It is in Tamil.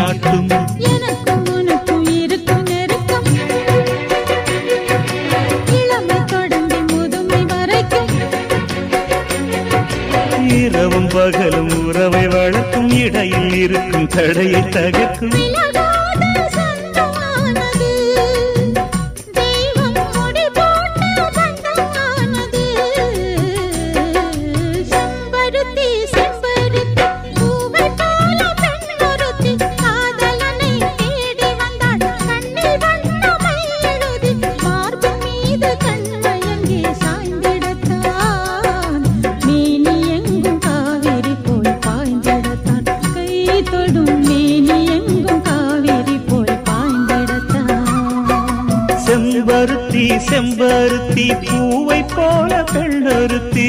காட்டும். எனக்கும் உனக்கும் இருக்கும் நெருக்கம் இளமை தொடங்கி முதுமை வரைக்கும். இரவும் பகலும் உறவை வளர்க்கும் இடையில் இருக்கும் தடையை தகர்க்கும். செம்பருத்தி செம்பருத்தி பூவை போல பெண்ணொருத்தி